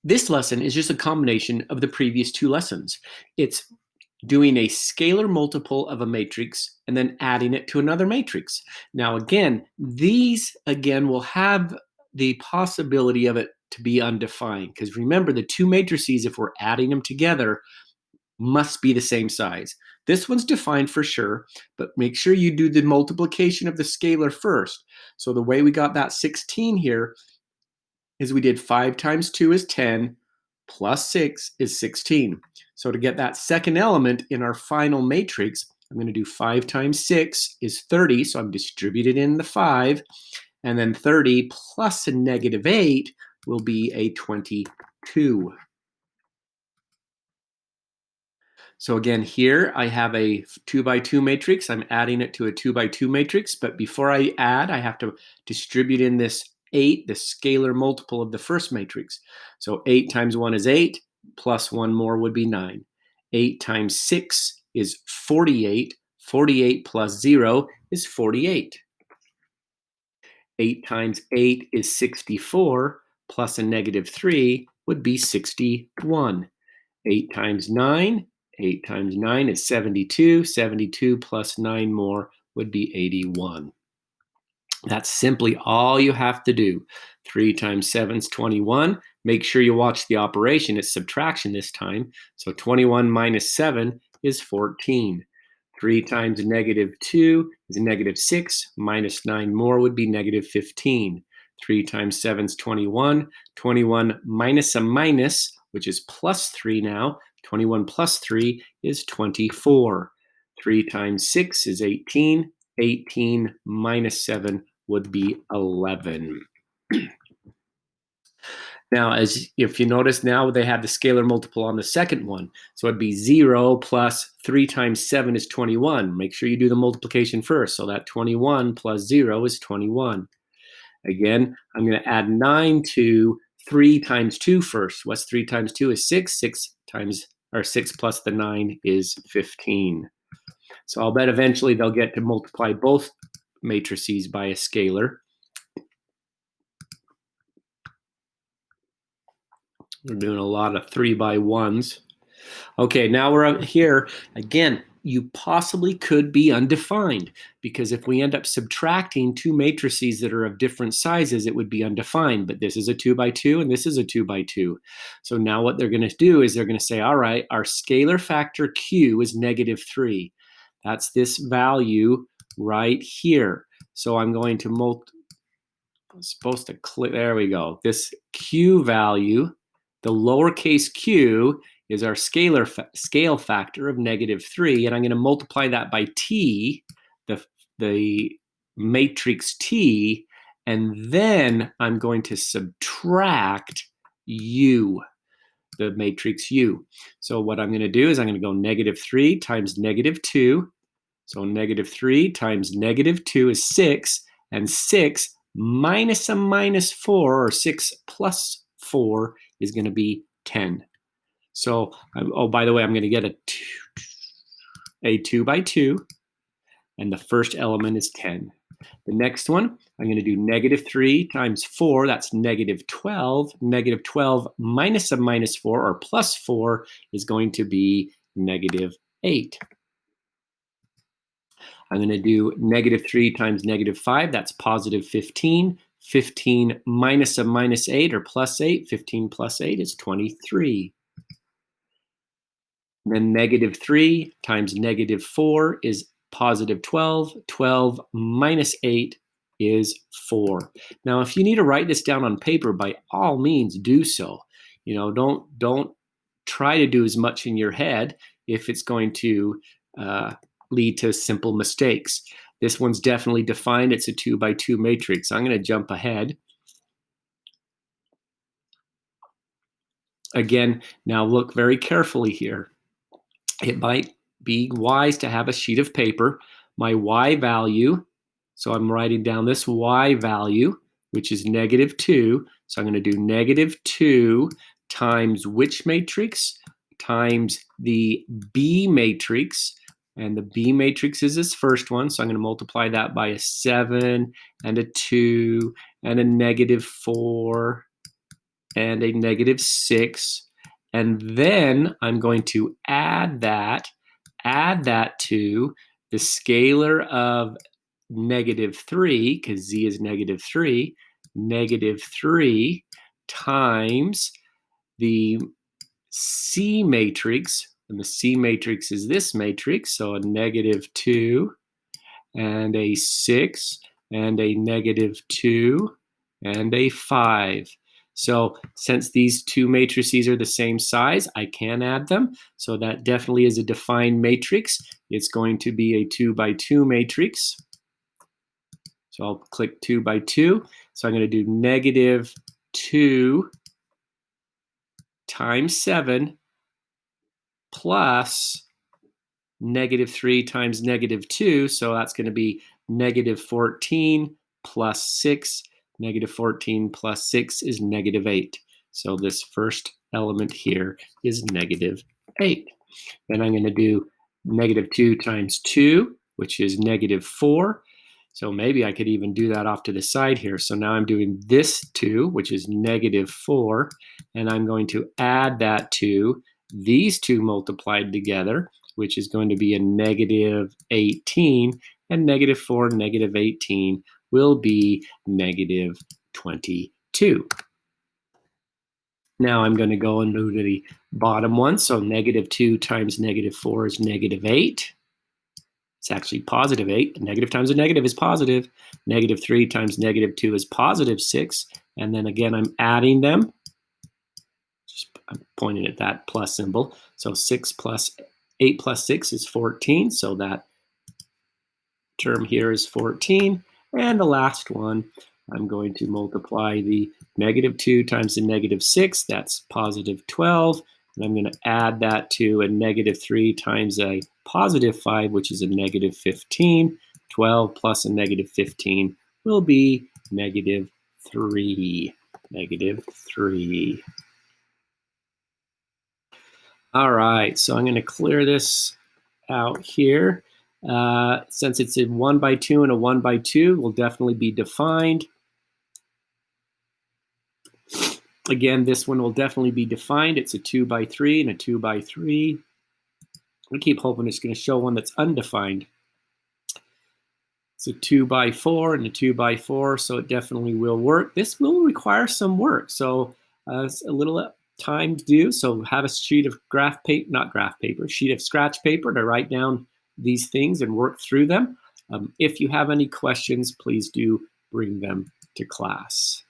This lesson is just a combination of the previous two lessons. It's doing a scalar multiple of a matrix and then adding it to another matrix. Now again, these again will have the possibility of it to be undefined, because remember, the two matrices, if we're adding them together, must be the same size. This one's defined for sure, but make sure you do the multiplication of the scalar first. So the way we got that 16 here is we did 5 times 2 is 10, plus 6 is 16. So to get that second element in our final matrix, I'm going to do 5 times 6 is 30, so I'm distributed in the 5, and then 30 plus a negative 8 will be a 22. So again, here I have a 2 by 2 matrix. I'm adding it to a 2 by 2 matrix, but before I add, I have to distribute in this 8, the scalar multiple of the first matrix. So 8 times 1 is 8, plus 1 more would be 9. 8 times 6 is 48. 48 plus 0 is 48. 8 times 8 is 64, plus a negative 3 would be 61. 8 times 9 is 72. 72 plus 9 more would be 81. That's simply all you have to do. 3 times 7 is 21. Make sure you watch the operation. It's subtraction this time. So 21 minus 7 is 14. 3 times negative 2 is negative 6. Minus 9 more would be negative 15. 3 times 7 is 21. 21 minus a minus, which is plus 3 now. 21 plus 3 is 24. 3 times 6 is 18. 18 minus 7 would be 11. Now, as if you notice, now they have the scalar multiple on the second one. So it'd be 0 plus 3 times 7 is 21. Make sure you do the multiplication first. So that 21 plus 0 is 21. Again, I'm going to add 9 to 3 times 2 first. What's 3 times 2 is 6. 6 plus the 9 is 15. So I'll bet eventually they'll get to multiply both matrices by a scalar. We're doing a lot of 3 by 1s. Okay, now we're up here. Again, you possibly could be undefined, because if we end up subtracting two matrices that are of different sizes, it would be undefined. But this is a 2 by 2 and this is a 2 by 2. So now what they're going to do is they're going to say, all right, our scalar factor Q is negative 3. That's this value right here. So I'm going to I'm supposed to click, there we go. This Q value, the lowercase q, is our scale factor of negative 3, and I'm going to multiply that by t, the matrix T, and then I'm going to subtract U, the matrix U. So what I'm going to do is I'm going to go negative 3 times negative 2. So negative 3 times negative 2 is 6, and 6 minus a minus 4, or 6 plus 4, is going to be 10. So, oh, by the way, I'm going to get a 2 by 2, and the first element is 10. The next one, I'm going to do negative 3 times 4, that's negative 12. Negative 12 minus a minus 4, or plus 4, is going to be negative 8. I'm going to do negative 3 times negative 5, that's positive 15. 15 minus a minus 8, or plus 8, 15 plus 8 is 23. Then negative 3 times negative 4 is positive 12. 12 minus 8 is 4. Now, if you need to write this down on paper, by all means do so. You know, don't try to do as much in your head if it's going to lead to simple mistakes. This one's definitely defined. It's a 2 by 2 matrix. I'm going to jump ahead. Again, now look very carefully here. It might be wise to have a sheet of paper. My y value, so I'm writing down this y value, which is negative 2. So I'm going to do negative 2 times which matrix? Times the B matrix. And the B matrix is this first one. So I'm going to multiply that by a 7 and a 2 and a negative 4 and a negative 6. And then I'm going to add that to the scalar of negative 3, because z is negative 3, negative 3 times the C matrix, and the C matrix is this matrix, so a negative 2 and a 6 and a negative 2 and a 5. So since these two matrices are the same size, I can add them. So that definitely is a defined matrix. It's going to be a 2 by 2 matrix. So I'll click 2 by 2. So I'm going to do negative 2 times 7 plus negative 3 times negative 2. So that's going to be negative 14 plus 6. Negative 14 plus 6 is negative 8. So this first element here is negative 8. Then I'm going to do negative 2 times 2, which is negative 4. So maybe I could even do that off to the side here. So now I'm doing this 2, which is negative 4, and I'm going to add that to these two multiplied together, which is going to be a negative 18, and negative 4 and negative 18 will be negative 22. Now I'm going to go and move to the bottom one. So negative 2 times negative 4 is negative 8. It's actually positive 8. A negative times a negative is positive. Negative 3 times negative 2 is positive 6. And then again, I'm adding them. I'm pointing at that plus symbol. So 6 plus 8 plus 6 is 14. So that term here is 14. And the last one, I'm going to multiply the negative 2 times the negative 6. That's positive 12. And I'm going to add that to a negative 3 times a positive 5, which is a negative 15. 12 plus a negative 15 will be negative 3. Negative 3. All right, so I'm going to clear this out here. Since it's a 1 by 2 and a 1 by 2, will definitely be defined. Again, this one will definitely be defined. It's a 2 by 3 and a 2 by 3. I keep hoping it's going to show one that's undefined. It's a 2 by 4 and a 2 by 4, so it definitely will work. This will require some work, so it's a little time to do. So have a sheet of sheet of scratch paper to write down these things and work through them. If you have any questions, please do bring them to class.